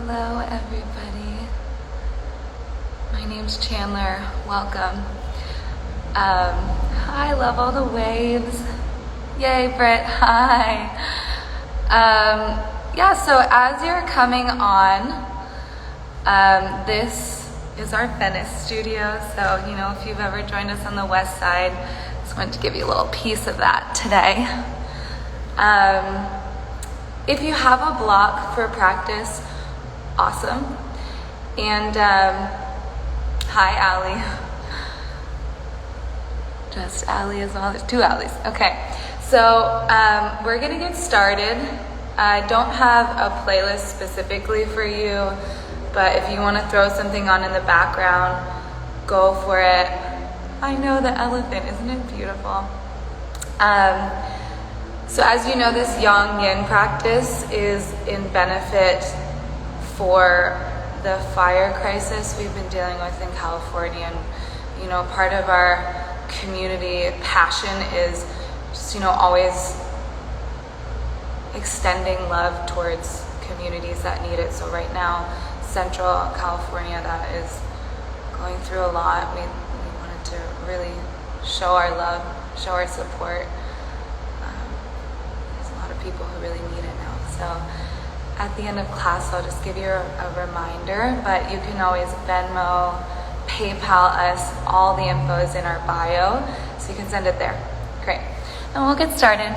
Hello everybody. My name's Chandler. Welcome. Hi, love all the waves. Yay, Britt. Hi. So as you're coming on, this is our Venice studio. So, if you've ever joined us on the west side, just wanted to give you a little piece of that today. If you have a block for practice, awesome. And hi, Allie. Just Allie as well. There's two Allies. Okay. So we're gonna get started. I don't have a playlist specifically for you, but if you want to throw something on in the background, go for it. I know the elephant, isn't it beautiful? So as you know, this Yang Yin practice is in benefit for the fire crisis we've been dealing with in California. And, part of our community passion is just, always extending love towards communities that need it. So right now, Central California, that is going through a lot. We wanted to really show our love, show our support. There's a lot of people who really need it now. So at the end of class, I'll just give you a reminder, but you can always Venmo, PayPal us. All the info is in our bio, so you can send it there. Great. And we'll get started.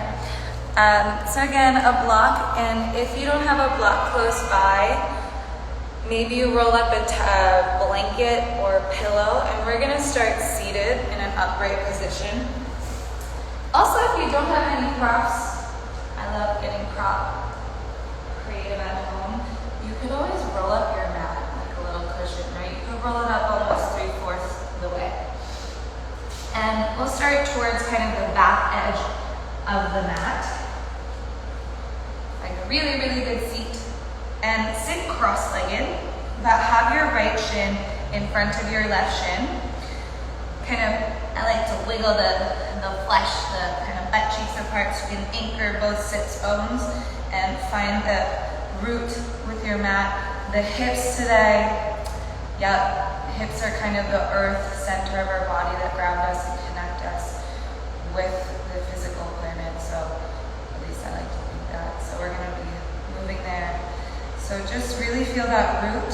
So again, a block, and if you don't have a block close by, maybe you roll up a blanket or a pillow, and we're gonna start seated in an upright position. Also, if you don't have any props, I love getting creative at home, you could always roll up your mat like a little cushion, right? You could roll it up almost 3/4 the way. And we'll start towards kind of the back edge of the mat. Like a really, really good seat. And sit cross-legged, but have your right shin in front of your left shin. I like to wiggle the flesh, the kind of butt cheeks apart so you can anchor both sits bones and find the root with your mat. The hips today, hips are kind of the earth center of our body that ground us and connect us with the physical planet. So at least I like to think that. So we're gonna be moving there. So just really feel that root.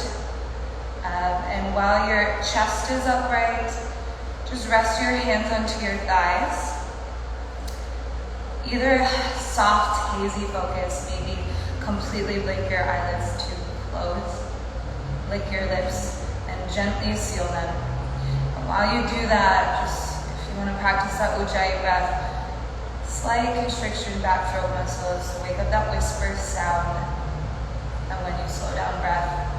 And while your chest is upright, just rest your hands onto your thighs. Either soft, hazy focus, maybe completely blink your eyelids to close, lick your lips, and gently seal them. And while you do that, just if you want to practice that Ujjayi breath, slight constriction back throat muscles to wake up that whisper sound. And when you slow down breath,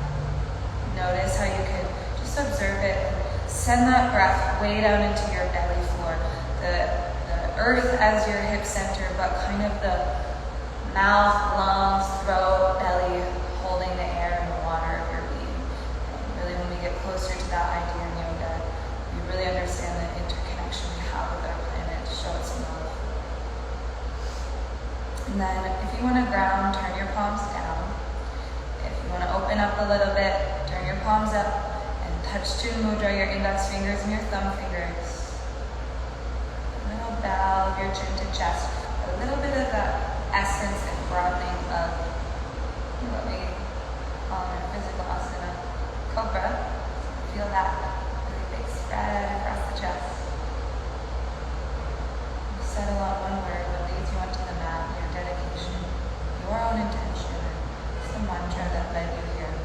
notice how you could just observe it and send that breath way down into your belly floor. The earth as your hip center, but kind of the mouth, lungs, throat, belly, holding the air and the water of your being. And really, when we get closer to that idea in yoga, we really understand the interconnection we have with our planet to show it some love. And then, if you want to ground, turn your palms down. If you want to open up a little bit, turn your palms up and touch to mudra, your index fingers and your thumb fingers. Bow of your chin to chest, a little bit of the essence and broadening of what we call in our physical asana, cobra. Feel that really big spread across the chest. Settle on one word that leads you onto the mat, your dedication, your own intention, it's the mantra that led you here.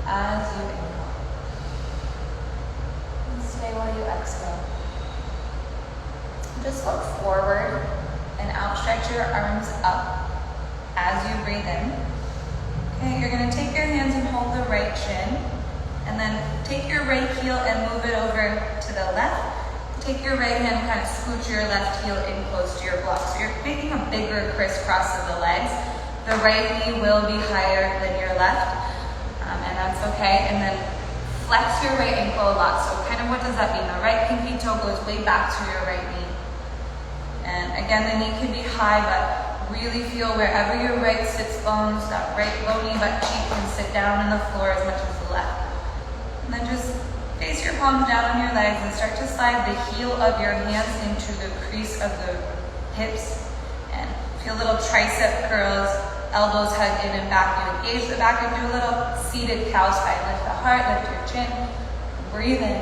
As you inhale. And stay while you exhale. Just look forward stretch your arms up as you breathe in. Okay, you're gonna take your hands and hold the right shin, and then take your right heel and move it over to the left. Take your right hand and kind of scooch your left heel in close to your block. So you're making a bigger crisscross of the legs. The right knee will be higher than your left, and that's okay. And then flex your right ankle a lot. So kind of what does that mean? The right pinky toe goes way back to your right knee. And again, the knee can be high, but really feel wherever your right sits bones, that right low knee butt cheek can sit down on the floor as much as the left. And then just face your palms down on your legs and start to slide the heel of your hands into the crease of the hips. And feel little tricep curls, elbows hug in and back. You engage the back and do a little seated cow spine. Lift the heart, lift your chin, breathe in.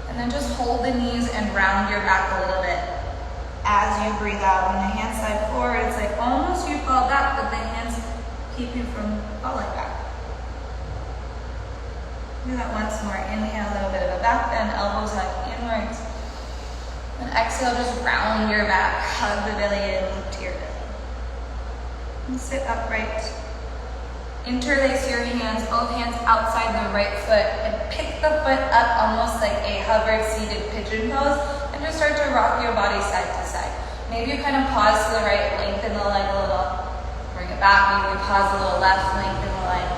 And then just hold the knees and round your back a little bit. As you breathe out, when the hands slide forward, it's like almost you fall back, but the hands keep you from falling back. Do that once more. Inhale, a little bit of a back bend, elbows hug inwards. And exhale, just round your back, hug the belly in, look to your belly. And sit upright. Interlace your hands, both hands outside the right foot, and pick the foot up almost like a hovered seated pigeon pose, and just start to rock your body side to side. Maybe you kind of pause to the right, lengthen the leg a little, bring it back, maybe pause a little left, lengthen the leg.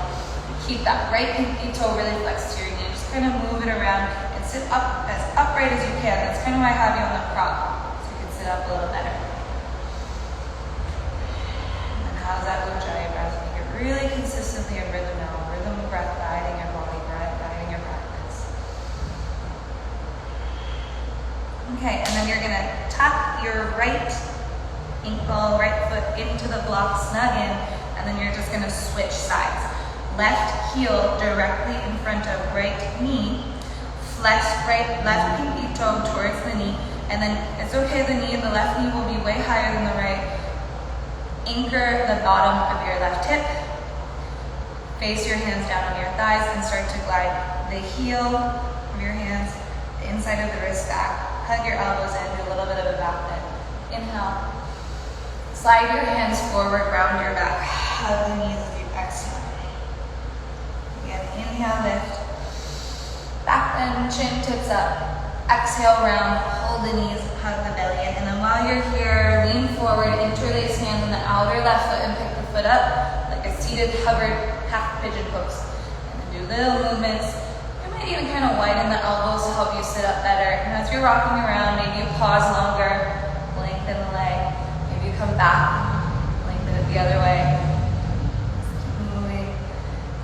Keep that right pinky toe really flexed to your knee, just kind of move it around and sit up as upright as you can. That's kind of why I have you on the prop, so you can sit up a little better. And then how's that Ujjayi breath? Really consistently a rhythm now, rhythm of breath guiding your body, guiding your practice. Okay, and then you're gonna tuck your right ankle, right foot into the block, snug in, and then you're just gonna switch sides. Left heel directly in front of right knee, flex left pinky toe towards the knee, and then it's okay, the left knee will be way higher than the right. Anchor the bottom of your left hip. Face your hands down on your thighs and start to glide the heel of your hands, the inside of the wrist back. Hug your elbows in, do a little bit of a back bend. Inhale. Slide your hands forward, round your back. Hug the knees as you exhale. Again, inhale, lift. Back bend, chin tips up. Exhale, round, hold the knees, hug the belly in. And then while you're here, lean forward, interlace hands on the outer left foot and pick the foot up like a seated, hovered half pigeon pose. And then do little movements. You might even kind of widen the elbows to help you sit up better. And as you're rocking around, maybe you pause longer, lengthen the leg. Maybe you come back, lengthen it the other way. Keep moving.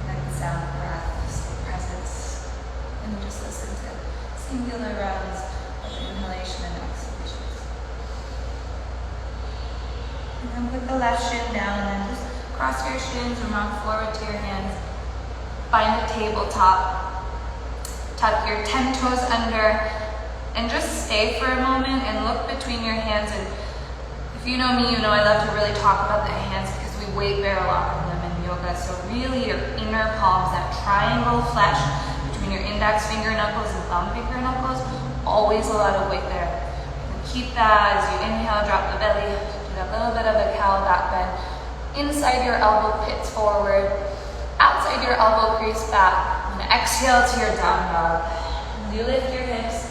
Connect the sound of breath, presence. And just listen to singular rounds of inhalation and exhalation. And then put the left shin down and then just cross your shins and rock forward to your hands. Find a tabletop. Tuck your 10 toes under and just stay for a moment and look between your hands. And if you know me, you know I love to really talk about the hands because we weight bear a lot from them in yoga. So really your inner palms, that triangle flesh between your index finger knuckles and thumb finger knuckles, always a lot of weight there. And keep that as you inhale, drop the belly, do that little bit of a cow back bend. Inside your elbow pits forward, outside your elbow crease back. And exhale to your down dog. As you lift your hips,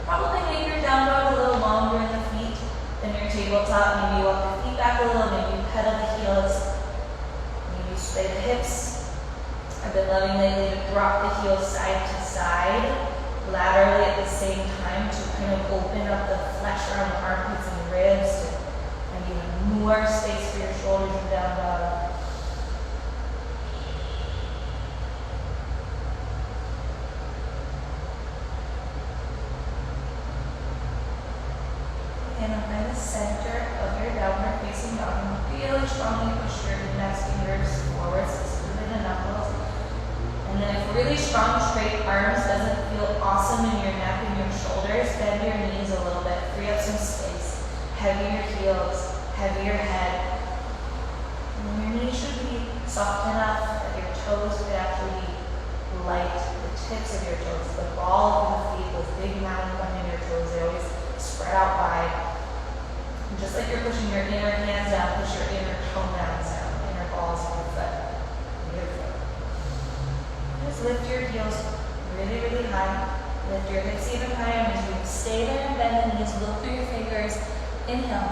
probably make your down dog a little longer in the feet than your tabletop. Maybe you walk the feet back a little, maybe you pedal the heels. Maybe you sway the hips. I've been loving lately to drop the heels side to side, laterally at the same time to kind of open up the flesh around the armpits and ribs. And even more space for your shoulders and down dog. And find the center of your downward facing dog. And really strongly push your index fingers forward, so squeeze the knuckles. And then if really strong straight arms doesn't feel awesome in your neck and your shoulders, bend your knees a little bit, free up some space. Heavier heels, heavier head. And your knees should be soft enough that your toes could actually be light. The tips of your toes, the ball of the feet, those big mountain in your toes, they always spread out wide. Just like you're pushing your inner hands down, push your inner toenails down, inner balls of your foot. Beautiful. Just lift your heels really, really high. Lift your hips even higher as you stay there and bend the knees. Look through your fingers. Inhale.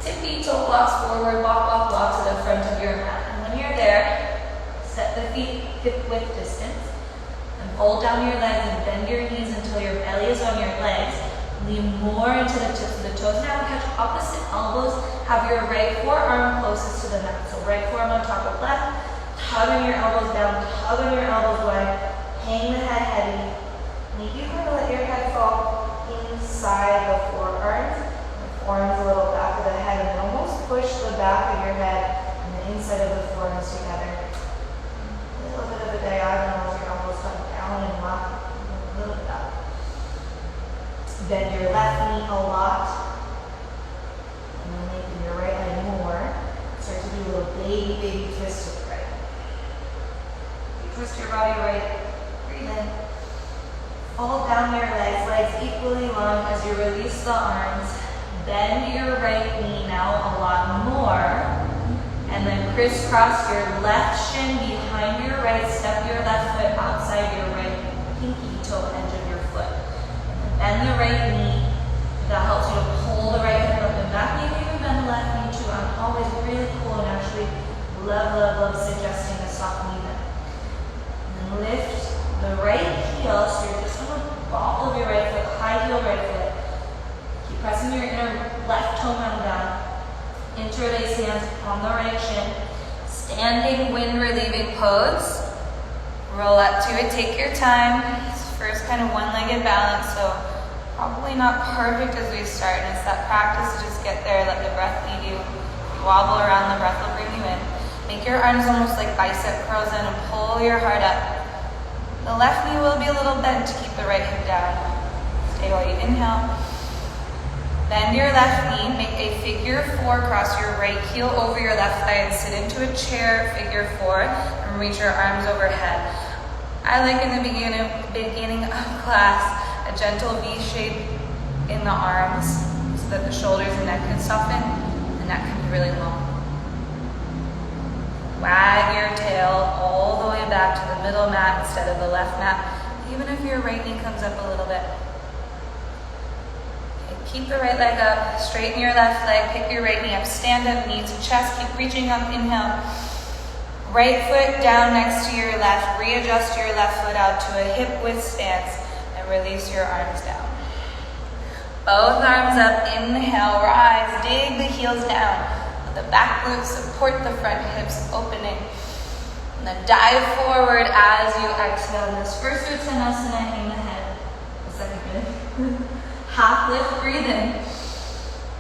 Tippy toe blocks forward, walk to the front of your mat. And when you're there, set the feet hip width distance. And fold down your legs and bend your knees until your belly is on your legs. Lean more into the tips of the toes. Now catch opposite elbows. Have your right forearm closest to the mat. So right forearm on top of left. Tugging your elbows down, tugging your elbows wide. Hang the head heavy. And you kind of let your head fall inside the forearms. The forearms a little back of the head. And almost push the back of your head and the inside of the forearms together. A little bit of a diagonal as your elbows come down and up. A little bit up. Bend your left knee a lot, and then lengthen your right leg more. Start to do a little baby twist to the right. You twist your body right, breathe in. Fold down your legs equally long as you release the arms. Bend your right knee now a lot more, and then crisscross your left shin behind your right. Step your left foot outside your right pinky toe edge of your foot. Bend the right knee. That helps you to pull the right hip up and back. Maybe even bend the left knee too. I'm always really cool and actually love suggesting a soft knee bend. And then lift the right heel. So you're just on the ball of your right foot, high heel right foot. Keep pressing your inner left toenail down. Interlace hands on the right shin. Standing wind relieving pose. Roll up to it. Take your time. First kind of one-legged balance, so probably not perfect as we start, and it's that practice to just get there, let the breath lead you. You wobble around, the breath will bring you in. Make your arms almost like bicep curls in and pull your heart up. The left knee will be a little bent to keep the right hip down. Stay while you inhale. Bend your left knee, make a figure 4, cross your right heel over your left thigh and sit into a chair, figure 4, and reach your arms overhead. I like in the beginning of class, a gentle V shape in the arms so that the shoulders and neck can soften, and that can be really long. Wag your tail all the way back to the middle mat instead of the left mat, even if your right knee comes up a little bit. Okay, keep the right leg up, straighten your left leg, pick your right knee up, stand up, knee to chest, keep reaching up, inhale. Right foot down next to your left. Readjust your left foot out to a hip width stance and release your arms down. Both arms up. Inhale, rise. Dig the heels down. Let the back glutes support the front hips opening. And then dive forward as you exhale. In this first Uttanasana, hang the head. The second breath. Half lift, breathe in.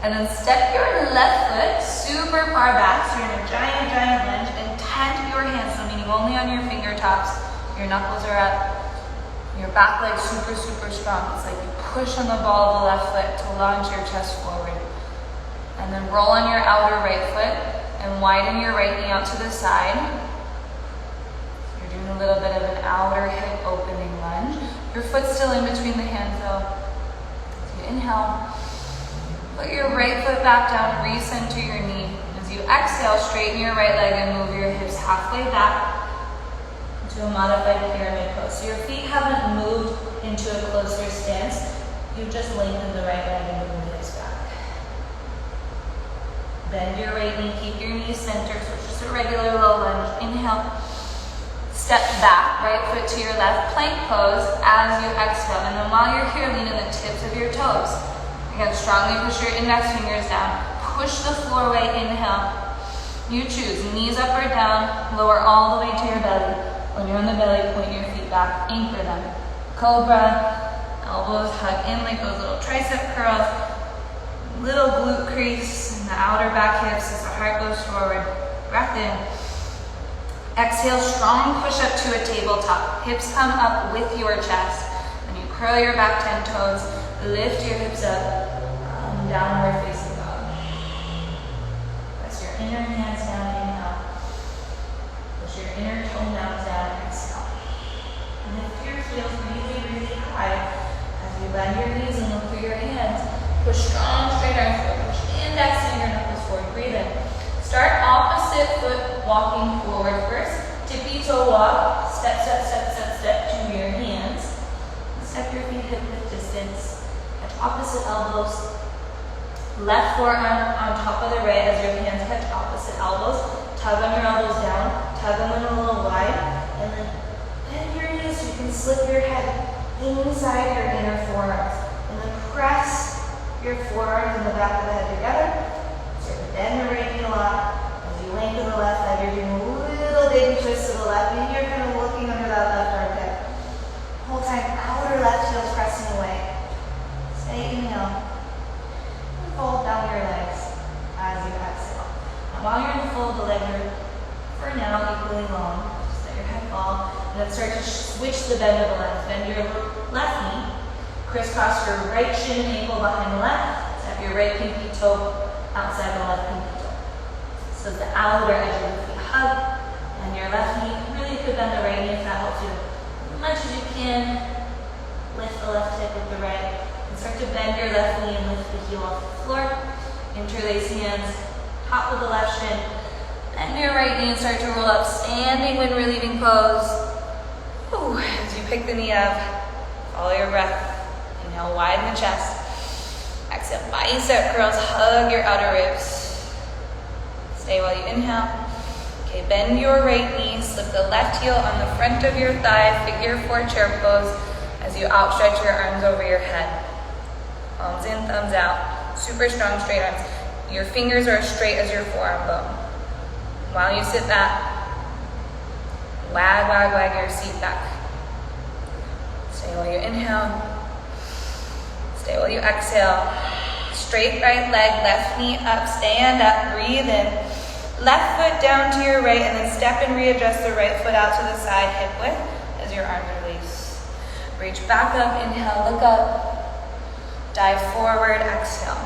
And then step your left foot super far back. So you're in a giant lunge. Tent your hands, so meaning only on your fingertops. Your knuckles are up. Your back leg super strong. It's like you push on the ball of the left foot to launch your chest forward. And then roll on your outer right foot and widen your right knee out to the side. You're doing a little bit of an outer hip opening lunge. Your foot's still in between the hands though. So you inhale. Put your right foot back down, recenter your knee. As you exhale, straighten your right leg and move your hips halfway back into a modified pyramid pose. So your feet haven't moved into a closer stance. You just lengthen the right leg and move the hips back. Bend your right knee, keep your knees centered, so it's just a regular low lunge. Inhale. Step back, right foot to your left, plank pose as you exhale. And then while you're here, lean in the tips of your toes. Again, strongly push your index fingers down. Push the floor away, inhale. You choose, knees up or down, lower all the way to your belly. When you're on the belly, point your feet back, anchor them. Cobra, elbows hug in like those little tricep curls. Little glute crease in the outer back hips as the heart goes forward. Breath in. Exhale, strong push up to a tabletop. Hips come up with your chest. Then you curl your back 10 toes. Lift your hips up. Downward facing dog. Press your inner hands down, inhale. Push your inner toenails down, exhale. Lift your heels really high as you bend your knees and look through your hands. Push strong straight arms forward. Push opposite foot walking forward first. Tippy toe walk, step, step, step, step, step to your hands. Step your feet hip width distance. At opposite elbows. Left forearm on top of the right as your hands touch opposite elbows. Tug on your elbows down. Tug them in a little wide. And then bend your knees so you can slip your head inside your inner forearms. And then press your forearms and the back of the head together. Start to bend the right knee a lot. As you lengthen the left leg, you're doing a little baby twist to the left knee. You're kind of looking under that left armpit. Whole time, outer left heel's pressing away. Stay inhale. Fold down your legs as you exhale. Now while you're in the fold, the legs are, for now, equally long. Just let your head fall. And then start to switch the bend of the left. Bend your left knee. Crisscross your right shin and ankle behind the left. Step your right pinky toe outside the left pinky toe. So the outer edge of the feet hug. And your left knee really could bend the right knee if that helps you. As much as you can, lift the left hip with the right. And start to bend your left knee and lift the heel off the floor. Interlace hands, top of the left shin. Bend your right knee and start to roll up, standing when relieving pose. Ooh, as you pick the knee up, follow your breath. Inhale, widen the chest. Exhale, bicep curls, hug your outer ribs. Stay while you inhale. Okay, bend your right knee, slip the left heel on the front of your thigh, figure 4 chair pose as you outstretch your arms over your head. Palms in, thumbs out. Super strong straight arms. Your fingers are as straight as your forearm bone. While you sit back, wag your seat back. Stay while you inhale. Stay while you exhale. Straight right leg, left knee up, stand up, breathe in. Left foot down to your right, and then step and readjust the right foot out to the side, hip width, as your arms release. Reach back up, inhale, look up. Dive forward, exhale.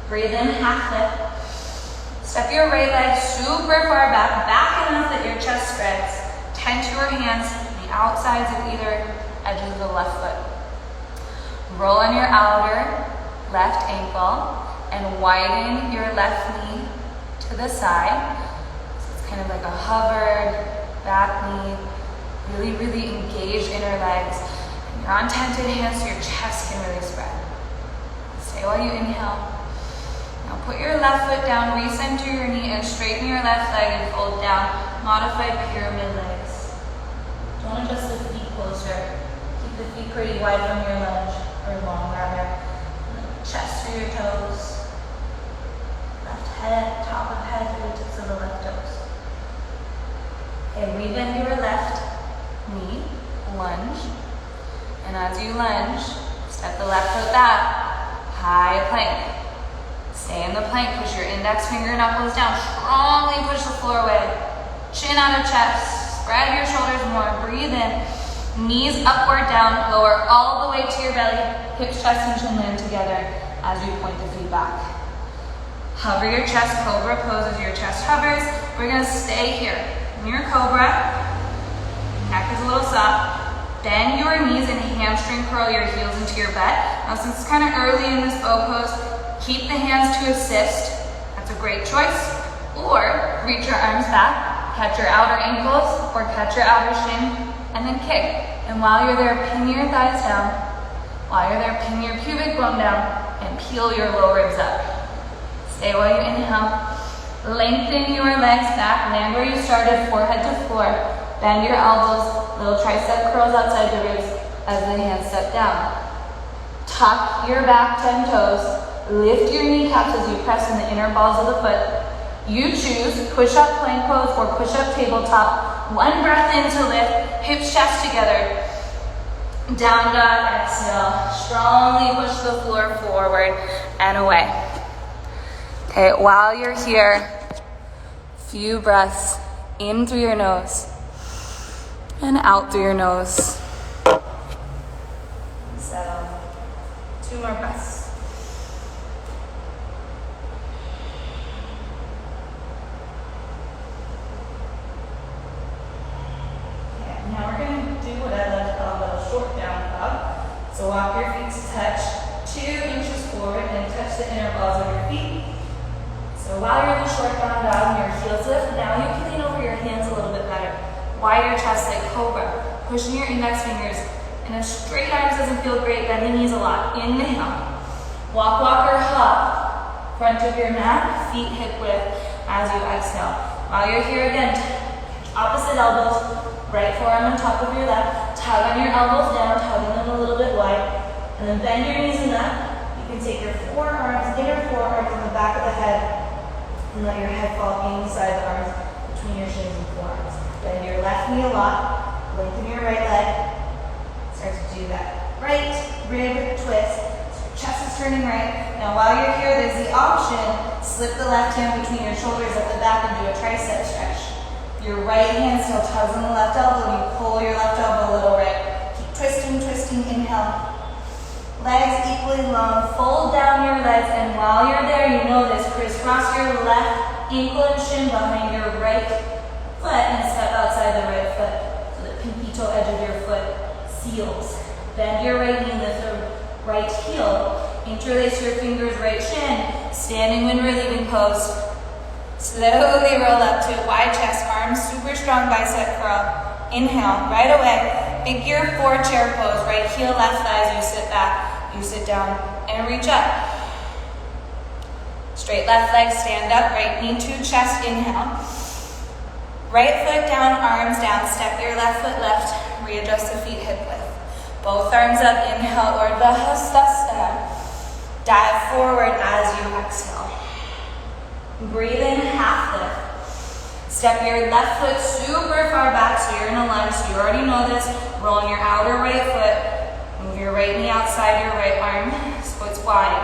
Breathe in, half lift. Step your right leg super far back enough that your chest spreads. Tense your hands to the outsides of either edges of the left foot. Roll on your outer left ankle and widen your left knee to the side. So it's kind of like a hovered back knee. Really engage inner legs. And you're on tented hands so your chest can really spread. Stay while you inhale. Now put your left foot down, recenter your knee and straighten your left leg and fold down. Modified pyramid legs. Don't adjust the feet closer. Keep the feet pretty wide from your lunge, or long rather. Chest through your toes. Left head, top of head to the tips of the left toes. Okay, rebend your left knee, lunge. And as you lunge, step the left foot back, high plank. Stay in the plank, push your index finger knuckles down, strongly push the floor away. Chin out of chest, spread your shoulders more, breathe in. Knees upward, down, lower all the way to your belly. Hips, chest, and chin land together as we point the feet back. Hover your chest, cobra pose as your chest hovers. We're gonna stay here. In your cobra, neck is a little soft. Bend your knees and hamstring curl your heels into your butt. Now since it's kind of early in this bow pose, keep the hands to assist. That's a great choice. Or reach your arms back, catch your outer ankles, or catch your outer shin, and then kick. And while you're there, pin your thighs down. While you're there, pin your pubic bone down and peel your low ribs up. Stay while you inhale. Lengthen your legs back, land where you started, forehead to floor. Bend your elbows, little tricep curls outside the ribs as the hands step down. Tuck your back 10 toes. Lift your kneecaps as you press in the inner balls of the foot. You choose push-up plank pose or push-up tabletop. One breath in to lift, hips, chest together. Down dog, exhale. Strongly push the floor forward and away. Okay, while you're here, few breaths in through your nose and out through your nose. Settle. 2 more breaths. Okay, now we're going to do what I like to call a little short down dog. So walk your feet to touch 2 inches forward and touch the inner balls of your feet. So while you're in the short down dog, wider chest like cobra. Pushing your index fingers. And if straight arms doesn't feel great, bend the knees a lot. Inhale. Walk, walk, or hop. Front of your mat, feet hip width as you exhale. While you're here again, opposite elbows, right forearm on top of your left. Tug on your elbows down, tugging them a little bit wide. And then bend your knees in that. You can take your forearms, inner forearms in the back of the head, and let your head fall inside the arms between your shins and forearms. Bend your left knee a lot. Lengthen your right leg. Start to do that. Right rib twist. Chest is turning right. Now while you're here, there's the option, slip the left hand between your shoulders at the back and do a tricep stretch. Your right hand still tugs on the left elbow and you pull your left elbow a little right. Keep twisting, twisting, inhale. Legs equally long, fold down your legs, and while you're there, you know this, crisscross your left ankle and shin behind your right foot and step outside the right foot so the pinky toe edge of your foot seals. Bend your right knee, lift the right heel, interlace your fingers, right shin, standing when relieving pose. Slowly roll up to a wide chest, arms super strong, bicep curl. Inhale, right away. Figure 4 chair pose, right heel, left thighs, you sit back, you sit down, and reach up. Straight left leg, stand up, right knee to chest, inhale. Right foot down, arms down, step your left foot left, readjust the feet hip width. Both arms up, inhale, Urdhva Hastasana. Dive forward as you exhale. Breathe in, half lift. Step your left foot super far back so you're in a lunge, so you already know this. Rolling your outer right foot. Move your right knee outside your right arm, splits wide.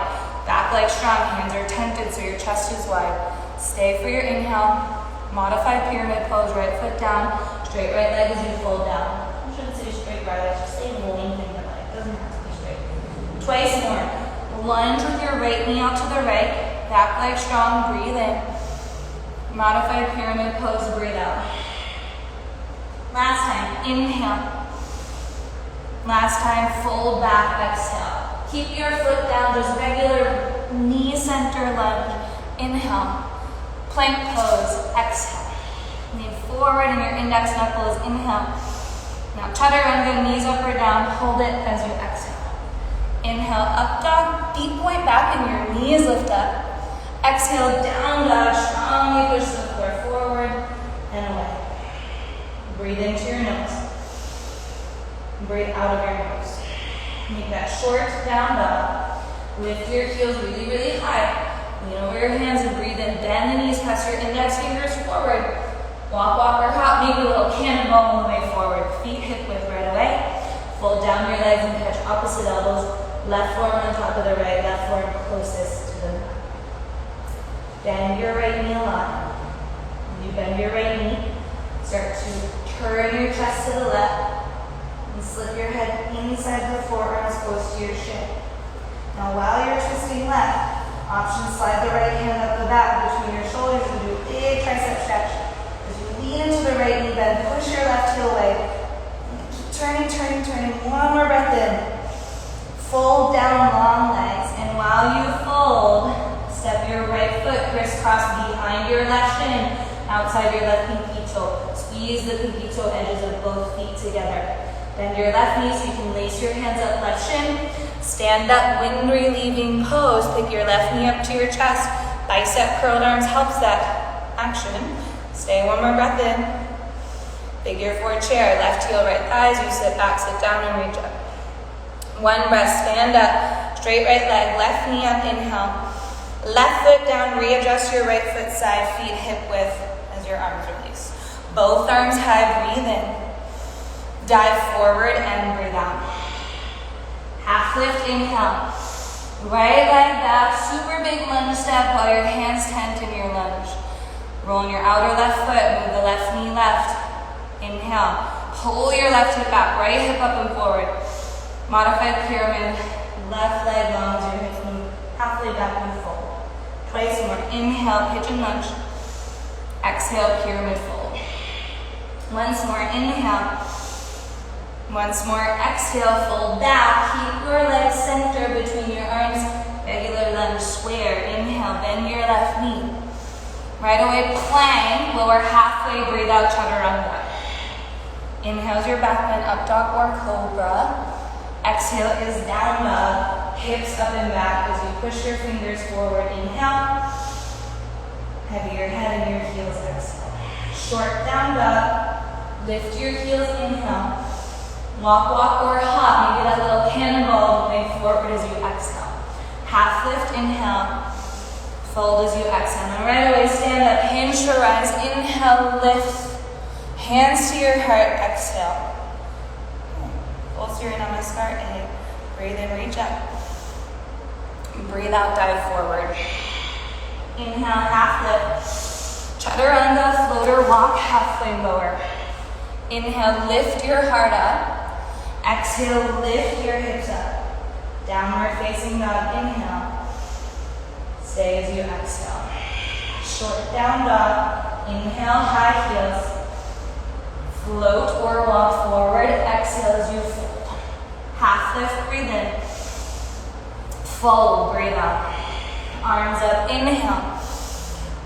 Back leg strong, hands are tented so your chest is wide. Stay for your inhale. Modified pyramid pose, right foot down. Straight right leg as you fold down. I shouldn't say straight right leg, just say lengthen your leg. It doesn't have to be straight. Twice more. Lunge with your right knee out to the right. Back leg strong, breathe in. Modified pyramid pose, breathe out. Last time, inhale. Last time, fold back, exhale. Keep your foot down, just regular knee center lunge. Inhale. Plank pose, exhale. Lean forward and your index knuckles, inhale. Now chaturanga, knees up or down, hold it as you exhale. Inhale, up dog, deep point back and your knees lift up. Exhale, down dog, strongly push the floor forward and away. Breathe into your nose. Breathe out of your nose. Make that short down dog. Lift your heels really, really high. Lean over your hands and breathe in. Bend the knees, press your index fingers forward. Walk, walk, or hop. Maybe a little cannonball on the way forward. Feet hip width right away. Fold down your legs and catch opposite elbows. Left forearm on top of the right, left forearm closest to the mat. Bend your right knee a lot. When you bend your right knee, start to turn your chest to the left and slip your head inside the forearms close to your shin. Now while you're twisting left, option slide the right hand up the back between your shoulders and do a big tricep stretch. As you lean into the right knee bend, push your left heel away. Keep turning, turning, turning. One more breath in. Fold down long legs, and while you fold, step your right foot crisscross behind your left shin, outside your left pinky toe. Squeeze the pinky toe edges of both feet together. Bend your left knee so you can lace your hands up left shin. Stand up, wind relieving pose. Pick your left knee up to your chest. Bicep curled arms helps that action. Stay one more breath in. Figure 4 chair, left heel, right thighs. You sit back, sit down, and reach up. One breath, stand up, straight right leg, left knee up, inhale. Left foot down, readjust your right foot side, feet hip width as your arms release. Both arms high, breathe in. Dive forward and breathe out. Half lift, inhale. Right leg back, super big lunge step while your hands tent in your lunge. Rolling your outer left foot, move the left knee left. Inhale, pull your left hip back, right hip up and forward. Modified pyramid, left leg long as your hips move halfway back and fold. Twice more. Inhale, pigeon lunge. Exhale, pyramid fold. Once more, inhale. Once more, exhale, fold back. Keep your legs center between your arms. Regular lunge, square. Inhale, bend your left knee. Right away, plank, lower halfway, breathe out, chaturanga. Inhale is your back bend, up dog or cobra. Exhale is down dog, hips up and back as you push your fingers forward. Inhale, heavy your head and your heels. Exhale. Short down dog, lift your heels. Inhale, walk or hop. Maybe that little cannonball moving forward as you exhale. Half lift. Inhale, fold as you exhale. And right away, stand up, hinge to rise. Inhale, lift. Hands to your heart, exhale. Full Surya Namaskar, inhale. Breathe in, reach up. Breathe out, dive forward. Inhale, half lift. Chaturanga, floater walk, halfway lower. Inhale, lift your heart up. Exhale, lift your hips up. Downward facing dog, inhale. Stay as you exhale. Short down dog, inhale, high heels. Float or walk forward. Exhale as you fold. Half lift, breathe in. Fold, breathe out. Arms up, inhale.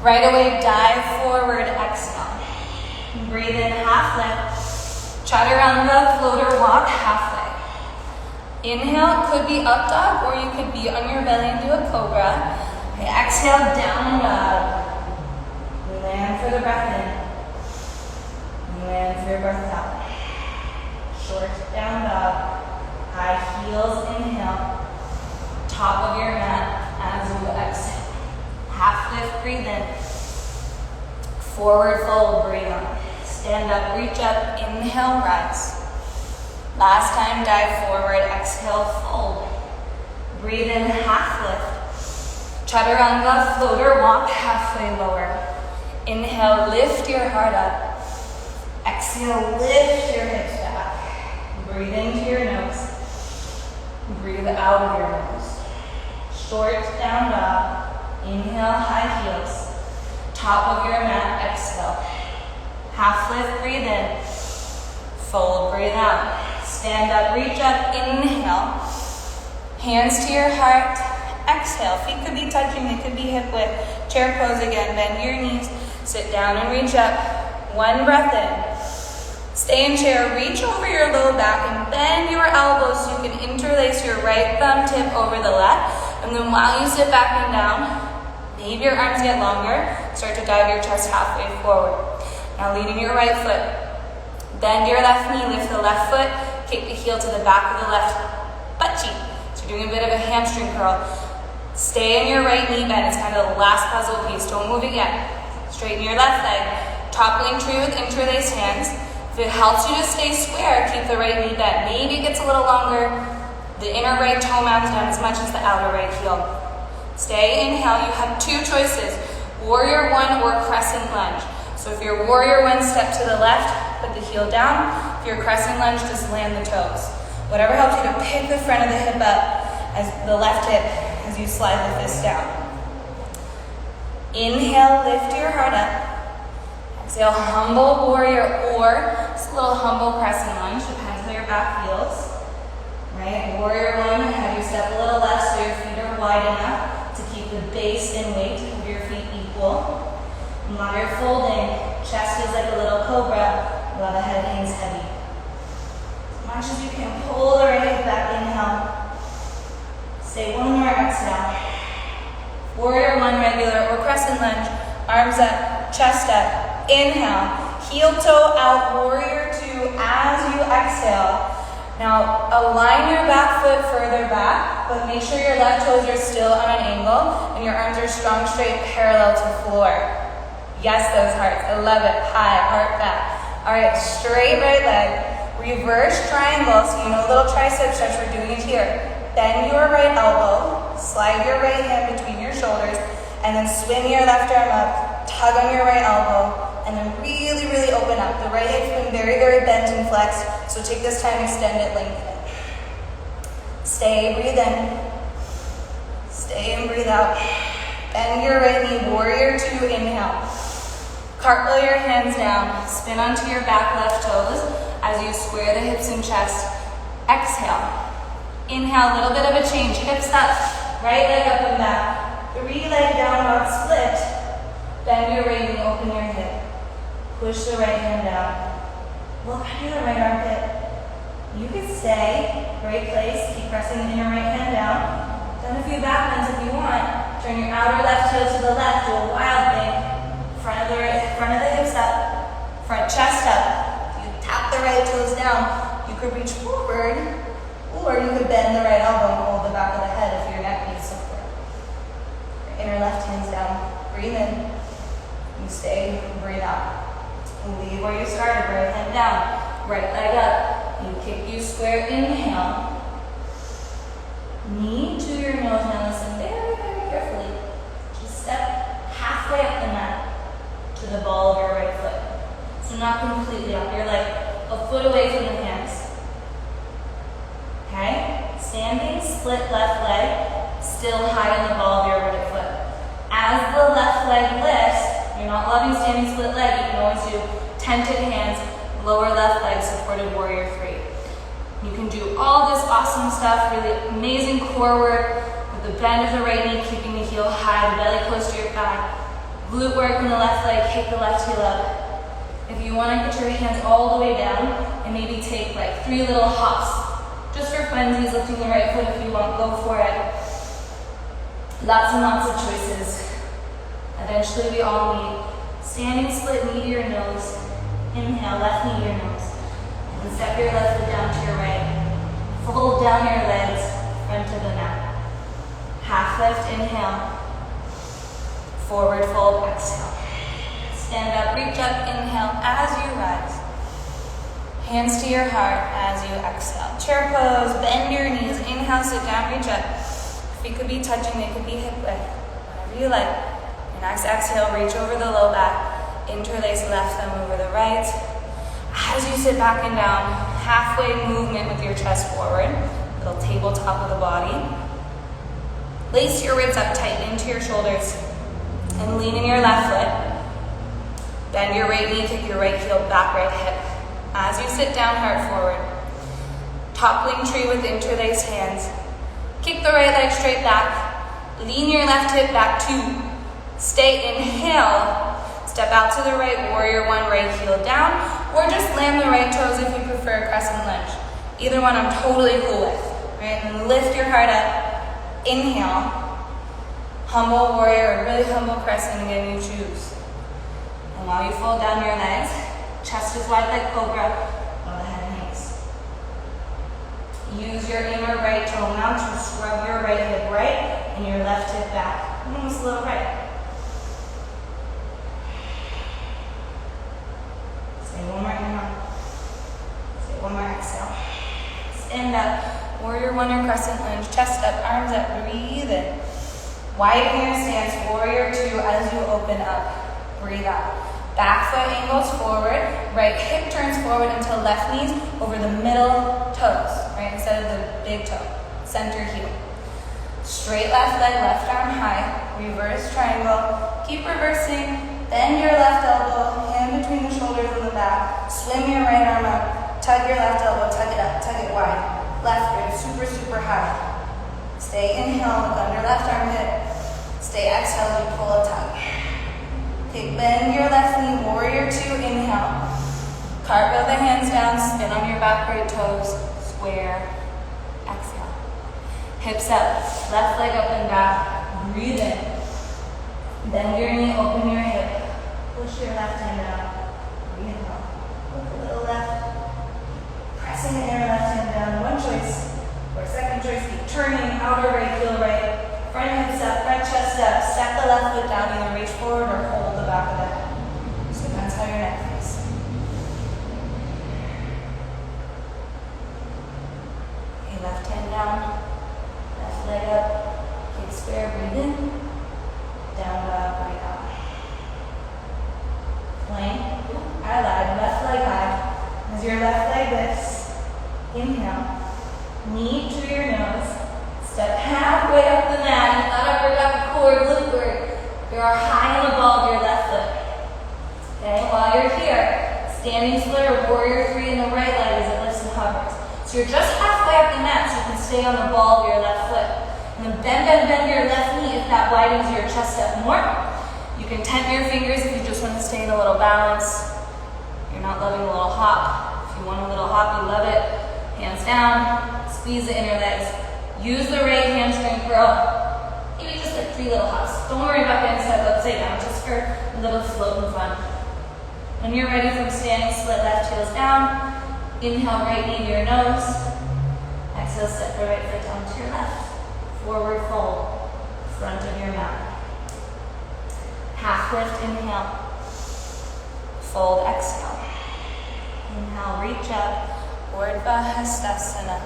Right away, dive forward, exhale. Breathe in, half lift. Chaturanga, floater walk, halfway. Inhale, could be up dog, or you could be on your belly and do a cobra. Okay, exhale, down dog. Land for the breath in. Land for your breath out. Short down dog. High heels, inhale. Top of your mat as you exhale. Half lift, breathe in. Forward fold, breathe on. Stand up, reach up, inhale, rise. Last time, dive forward, exhale, fold. Breathe in, half lift. Chaturanga, floater walk, halfway lower. Inhale, lift your heart up. Exhale, lift your hips back. Breathe into your nose. Breathe out of your nose. Short down dog. Inhale, high heels. Top of your mat, exhale. Half lift, breathe in. Fold, breathe out. Stand up, reach up, inhale. Hands to your heart. Exhale. Feet could be touching, they could be hip width. Chair pose again. Bend your knees. Sit down and reach up. One breath in. Stay in chair, reach over your low back and bend your elbows so you can interlace your right thumb tip over the left. And then while you sit back and down, maybe your arms get longer, start to dive your chest halfway forward. Now leading your right foot, bend your left knee, lift the left foot, kick the heel to the back of the left butt cheek. So you're doing a bit of a hamstring curl. Stay in your right knee bend, it's kind of the last puzzle piece, don't move it yet. Straighten your left leg, toppling tree with interlaced hands. If it helps you to stay square, keep the right knee bent. Maybe it gets a little longer. The inner right toe mounts down as much as the outer right heel. Stay, inhale. You have two choices, warrior one or crescent lunge. So if you're warrior one, step to the left, put the heel down. If you're crescent lunge, just land the toes. Whatever helps you to pick the front of the hip up, as the left hip, as you slide the fist down. Inhale, lift your heart up. Exhale, humble warrior or just a little humble crescent lunge, depends how your back feels. Right, warrior one, have you step a little left so your feet are wide enough to keep the base and weight of your feet equal. And while you're folding, chest is like a little cobra while the head hangs heavy. As much as you can, pull the right hip back, inhale. Stay one more, exhale. Warrior one, regular or crescent lunge, arms up, chest up. Inhale, heel toe out, warrior two as you exhale. Now align your back foot further back, but make sure your left toes are still on an angle and your arms are strong, straight, parallel to floor. Yes, those hearts, I love it. High, heart back. All right, straight right leg, reverse triangle, so you know a little tricep stretch, we're doing it here. Bend your right elbow, slide your right hand between your shoulders, and then swing your left arm up, tug on your right elbow, and then really, really open up. The right hip's been very, very bent and flexed, so take this time, extend it, lengthen it. Stay, breathe in. Stay and breathe out. Bend your right knee, warrior two, inhale. Cartwheel your hands down, spin onto your back left toes as you square the hips and chest. Exhale. Inhale, a little bit of a change, hips up, right leg up and back. 3 leg down dog split. Bend your right knee, open your hip. Push the right hand down. Look under the right armpit. You can stay, great place, keep pressing the inner right hand down. Done a few back bends if you want. Turn your outer left toe to the left, do a wild thing. Front of the hips up, front chest up. You tap the right toes down. You could reach forward, or you could bend the right elbow and hold the back of the head if your neck needs support. Your inner left hand's down. Breathe in. You stay, breathe out. Leave where you started, right hand down. Right leg up. You kick you square, inhale. Knee to your nose. Now listen very, very carefully. Just step halfway up the mat to the ball of your right foot. So not completely up. You're like a foot away from the hands. Okay? Standing, split left leg, still high on the ball of your right foot. As the left leg lifts, you're not loving standing split leg, you can always do tented hands, lower left leg, supported warrior 3. You can do all this awesome stuff, really amazing core work with the bend of the right knee, keeping the heel high, the belly close to your thigh. Glute work in the left leg, kick the left heel up. If you want to get your hands all the way down and maybe take like 3 little hops, just for funsies, lifting the right foot if you want, go for it. Lots and lots of choices. Eventually we all need standing split knee to your nose. Inhale, left knee to your nose. And step your left foot down to your right. Fold down your legs, front of the mat. Half lift, inhale. Forward fold, exhale. Stand up, reach up, inhale as you rise. Hands to your heart as you exhale. Chair pose, bend your knees. Inhale, sit down, reach up. Feet could be touching, they could be hip width. Whatever you like. Your next exhale, reach over the low back. Interlace left thumb over the right. As you sit back and down, halfway movement with your chest forward. Little tabletop of the body. Lace your ribs up tight into your shoulders. And lean in your left foot. Bend your right knee, kick your right heel, back right hip. As you sit down, heart forward. Toppling tree with interlaced hands. Kick the right leg straight back. Lean your left hip back, 2. Stay, inhale. Step out to the right, warrior 1, right heel down. Or just land the right toes if you prefer crescent lunge. Either one I'm totally cool with. Right? And lift your heart up. Inhale. Humble warrior or really humble crescent, again you choose. And while you fold down your legs, chest is wide like cobra, while the head hangs. Use your inner right toe now to scrub your right hip right and your left hip back. Almost a little right. Stay one more inhale. Stay one more exhale. Stand up. Warrior 1 or crescent lunge. Chest up, arms up. Breathe in. Widen your stance. Warrior 2 as you open up. Breathe out. Back foot angles forward, right hip turns forward until left knee's over the middle toes, right, instead of the big toe, center heel. Straight left leg, left arm high, reverse triangle, keep reversing, bend your left elbow, hand between the shoulders and the back, swim your right arm up, tug your left elbow, tug it up, tug it wide, left rib, super, super high. Stay inhale, look under left armpit, stay exhale, you pull a tug. Okay, bend your left knee, warrior 2, inhale. Cartwheel the hands down, spin on your back right toes, square, exhale. Hips up, left leg up and back, breathe in. Bend your knee, open your hip, push your left hand out, breathe out. Look a little left, pressing the inner left hand down, one choice. Or second choice, keep turning, outer right, heel right. Front hips up, front chest up, step the left foot down, either reach forward or hold the back of the head. Just depends how your neck feels. Okay, left hand down, left leg up, kick square, breathe in, down dog, breathe out. Plank, I lied, left leg high. As your left leg lifts, inhale, knee to your nose. Step halfway up the mat. You thought I forgot the core glute work. You are high on the ball of your left foot. Okay, while you're here, standing split or warrior 3 in the right leg as it lifts and hovers. So you're just halfway up the mat so you can stay on the ball of your left foot. And then bend your left knee if that widens your chest up more. You can tent your fingers if you just want to stay in a little balance. You're not loving a little hop. If you want a little hop, you love it, hands down, squeeze the inner legs. Use the right hamstring curl. Maybe just like 3 little hops. Don't worry about getting set upside down, just for a little float and fun. When you're ready from standing, split left heels down. Inhale, right knee to your nose. Exhale, step the right foot down to your left. Forward fold, front of your mat. Half lift, inhale. Fold, exhale. Inhale, reach up. Urdhva Hastasana.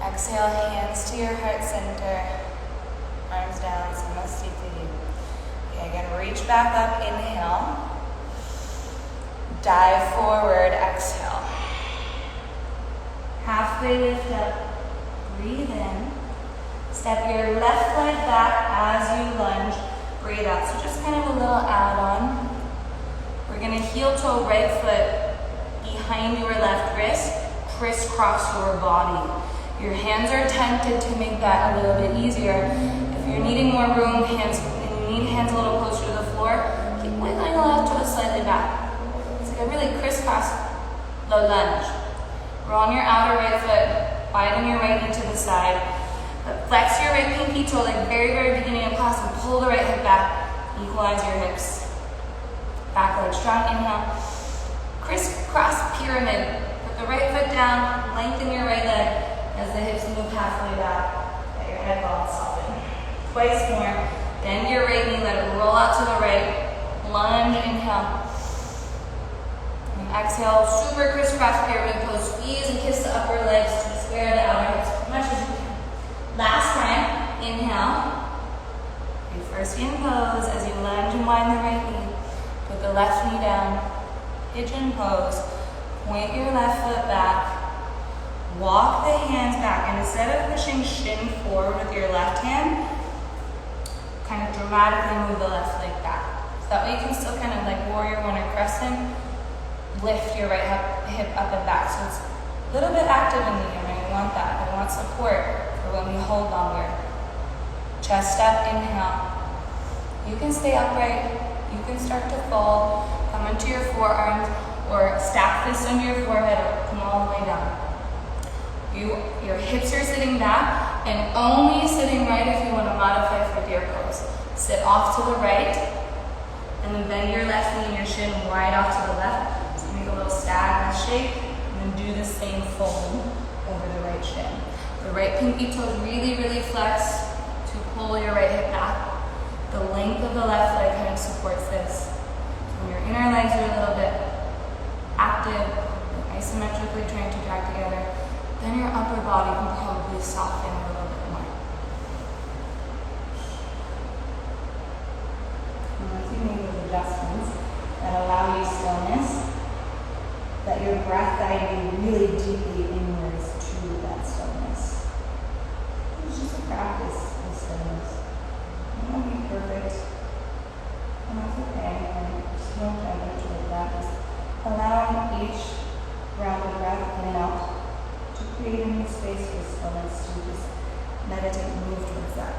Exhale, hands to your heart center. Arms down, Samasthiti. Okay, again, reach back up, inhale. Dive forward, exhale. Halfway lift up, breathe in. Step your left leg back as you lunge, breathe out. So just kind of a little add-on. We're gonna heel toe right foot behind your left wrist, crisscross your body. Your hands are tempted to make that a little bit easier. If you're needing more room, and you need hands a little closer to the floor, keep wiggling the left toe slightly back. It's like a really crisscross the lunge. Roll on your outer right foot, widen your right knee to the side. But flex your right pinky toe like very, very beginning of class and pull the right hip back. Equalize your hips. Back leg strong, inhale. Crisscross pyramid. Put the right foot down, lengthen your right leg as the hips move halfway back. Let your head ball soften. Twice more. Bend your right knee, let it roll out to the right. Lunge, inhale. And exhale, super crisscross pyramid pose. Squeeze and kiss the upper legs to square the outer hips as much as you can. Last time, inhale. Reverse in pose as you lunge and wind the right knee. Put the left knee down. Pigeon pose. Point your left foot back. Walk the hands back. And instead of pushing shin forward with your left hand, kind of dramatically move the left leg back. So that way you can still kind of like warrior one or crescent, lift your right hip up and back. So it's a little bit active in the ear, and we want that. We want support for when we hold longer. Chest up, inhale. You can stay upright. You can start to fold. Come into your forearms or stack fists under your forehead or come all the way down. Your hips are sitting back and only sitting right if you want to modify for deer pose. Sit off to the right and then bend your left knee and your shin wide off to the left. So make a little stag shape and then do the same fold over the right shin. The right pinky toes really, really flex to pull your right hip back. The length of the left leg kind of supports this. When your inner legs are a little bit active, isometrically trying to drag together, then your upper body can probably soften a little bit more. And once you make those adjustments that allow you stillness, let your breath guide you really deeply inwards to that stillness. It's just a practice of stillness. It won't be perfect, and that's okay. And just no judgment with that. Just allowing each round of breath in and out to create a new space for stillness, to just meditate and move towards that.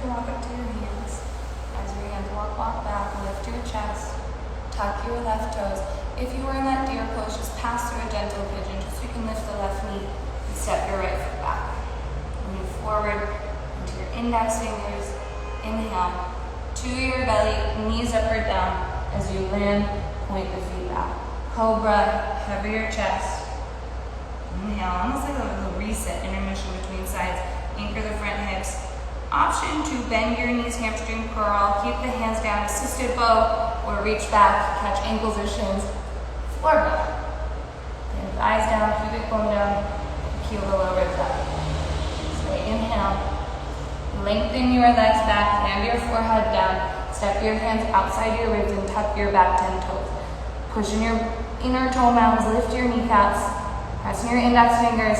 Walk up to your hands. As your hands walk back, lift your chest, tuck your left toes. If you were in that deer pose, just pass through a gentle pigeon, just so you can lift the left knee and step your right foot back. Move forward into your index fingers. Inhale to your belly, knees up or down. As you land, point the feet back. Cobra, heavier chest. Inhale, almost like a little reset, intermission between sides. Anchor the front hips. Option to bend your knees, hamstring curl, keep the hands down, assisted bow, or reach back, catch ankles or shins, floor bow. And eyes down, pubic bone down, heel the lower ribs up. So inhale, lengthen your legs back, hand your forehead down, step your hands outside your ribs and tuck your back 10 toes. Push in your inner toe mounds, lift your kneecaps, press in your index fingers.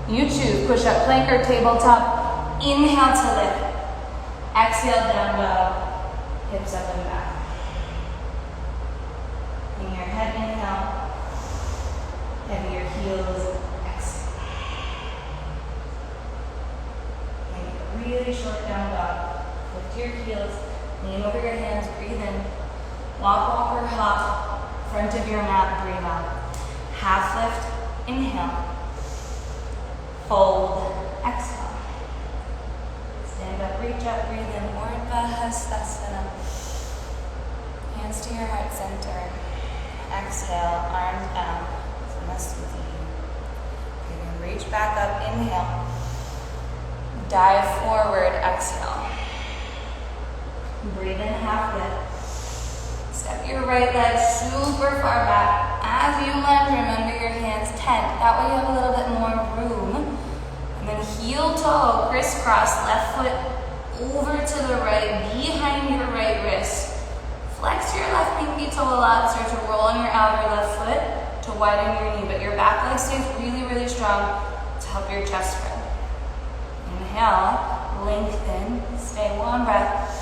You choose, push up plank or tabletop. Inhale to lift. Exhale, down dog. Hips up and back. In your head, inhale. Heavier heels, exhale. And a really short down dog. Lift your heels, lean over your hands, breathe in. Walk, walk, or hop. Front of your mat, breathe out. Half lift, inhale. Fold, exhale. Stand up, reach up, breathe in. Urdhva Hastasana. Hands to your heart center. Exhale, arms down. Samastiti. Breathe in, reach back up, inhale. Dive forward, exhale. Breathe in, half lift. Step your right leg super far back. As you lunge, remember your hands tent. That way you have a little bit more room. And then heel toe, crisscross, left foot over to the right, behind your right wrist. Flex your left pinky toe a lot, start to roll on your outer left foot to widen your knee, but your back leg stays really, really strong to help your chest spread. Inhale, lengthen, stay one breath.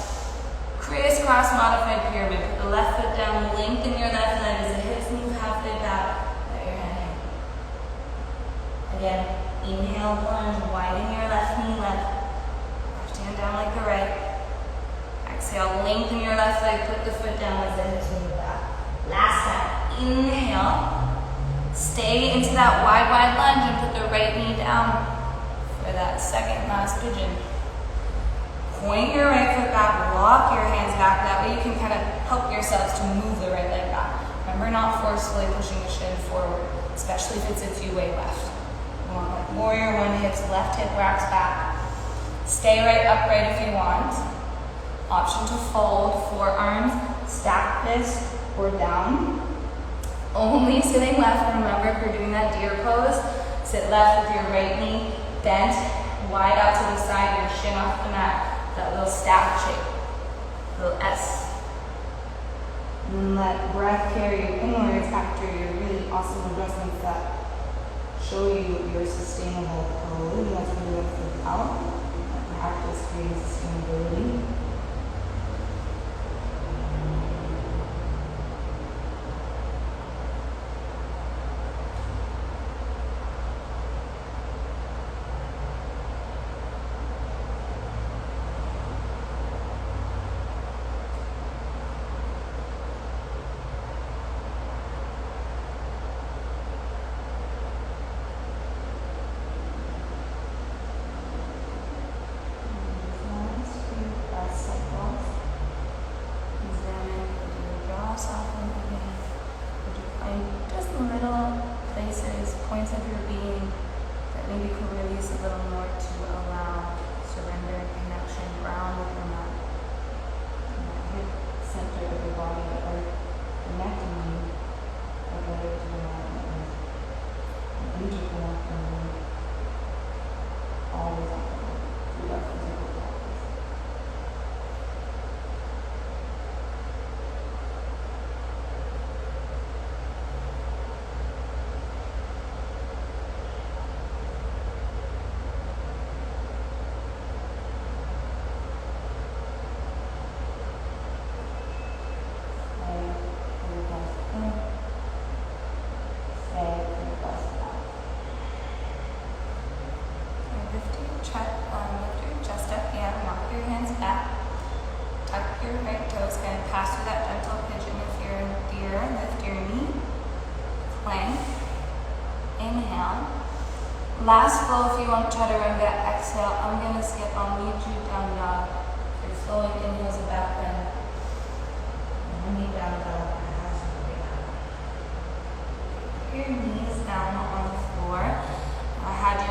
Crisscross modified pyramid. Put the left foot down, lengthen your left leg as the hips move halfway back. Let your hand hang. Again, inhale, lunge, widen your left knee left. Left hand down like the right. Exhale, lengthen your left leg, put the foot down as the hips move back. Last time, inhale. Stay into that wide, wide lunge and put the right knee down for that second last pigeon. Point your right foot back, walk your hands back. That way you can kind of help yourselves to move the right leg back. Remember, not forcefully pushing the shin forward, especially if it's a two-way left. You want like warrior one, hips, left hip racks back. Stay right upright if you want. Option to fold, forearms, stack this or down. Only sitting left. Remember, if you're doing that deer pose, sit left with your right knee bent, wide out to the side, your shin off the mat. That little stack shape, little S. And let breath carry you inwards after your really awesome adjustments that show you your sustainable pose. That's really what it's about. Practice creating sustainability. Points of your being that maybe could release a little more to allow surrender and connection, ground with your mat. And that hip center of your body that are connecting you together to the mat and interconnecting you always through that physical practice. Last flow, if you want to try to run that exhale, I'm going to skip. I'll lead you down dog. If you're flowing, inhales a back bend. And knee down dog. Put your knees down on the floor. I had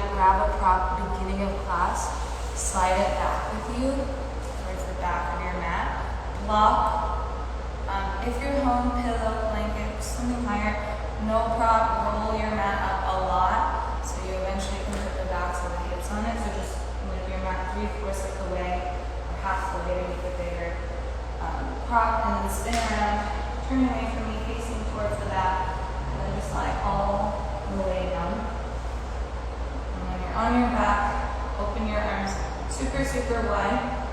spin around, turn away from me, facing towards the back, and then just lie all the way down. And when you're on your back, open your arms super, super wide.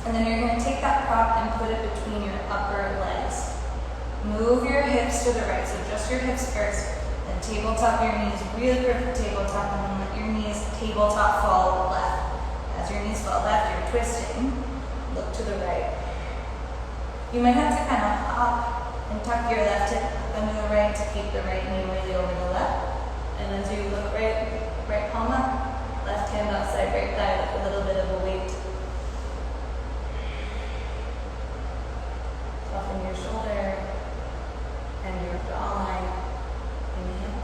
And then you're going to take that prop and put it between your upper legs. Move your hips to the right, so just your hips first. Then tabletop your knees, really perfect tabletop, and then let your knees tabletop fall left. As your knees fall left, you're twisting. Look to the right. You might have to kind of hop and tuck your left hip up under the right to keep the right knee really over the left. And as you look right palm up, left hand outside right thigh with a little bit of a weight. Soften your shoulder and your jawline. Inhale.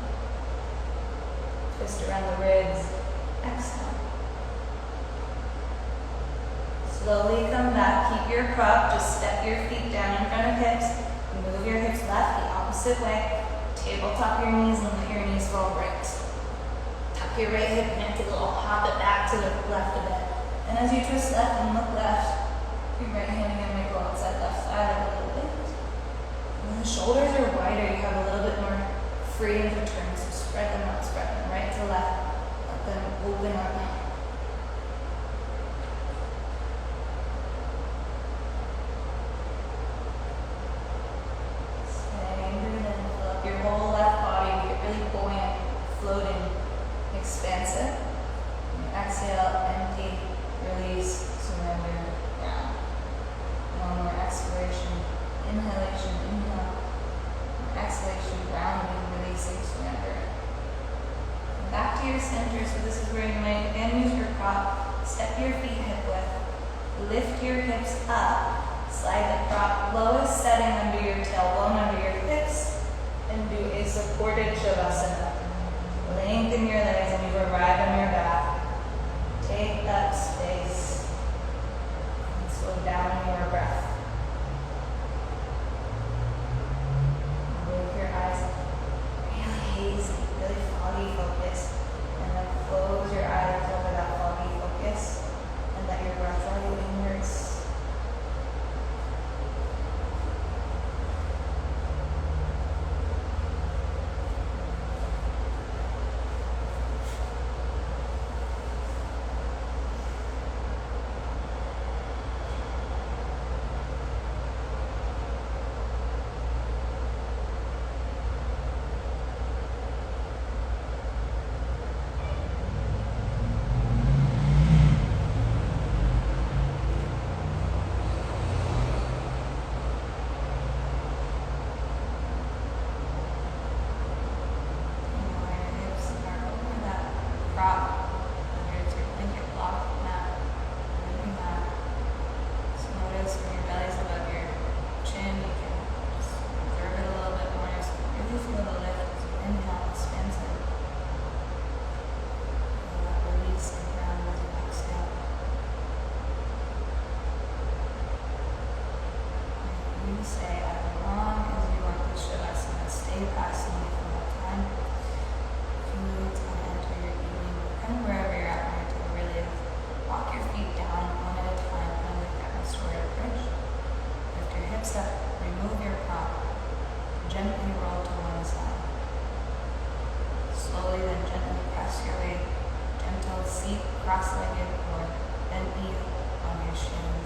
Twist around the ribs. Exhale. Slowly come back. Keep your prop. Just step your feet down in front of hips. Move your hips left the opposite way. Tabletop your knees and let your knees fall right. Tuck your right hip neck a little. Hop it back to the left a bit. And as you twist left and look left, your right hand again might go outside left side a little bit. When the shoulders are wider, you have a little bit more freedom to turn. So spread them out, spread them right to left. Let them open up. Staying breathe in, fill up your whole left body. Get really buoyant, floating, expansive. Exhale, empty, release, surrender, ground. One more expiration, inhalation, inhale. Exhalation, grounding, releasing, surrender. And back to your center, so this is where you might again use your prop. Step your feet hip width. Lift your hips up. Slide the prop, lowest setting under your tailbone, under your hips. And do a supported Shavasana. Lengthen your legs and you arrive on your back. Take that space and slow down your breath. Move your eyes really hazy, really foggy focus, and then close your eyes over that foggy focus and let your breath draw you inwards. Say as long as you want this Shavasana, stay passively for that time. If you need to enter your evening, kind of wherever you're at, want to really walk your feet down one at a time, kind of like that restorative bridge. Lift your hips up, remove your prop, gently roll to one side. Slowly then gently press your way, gentle seat, cross-legged or bent knee on your shin.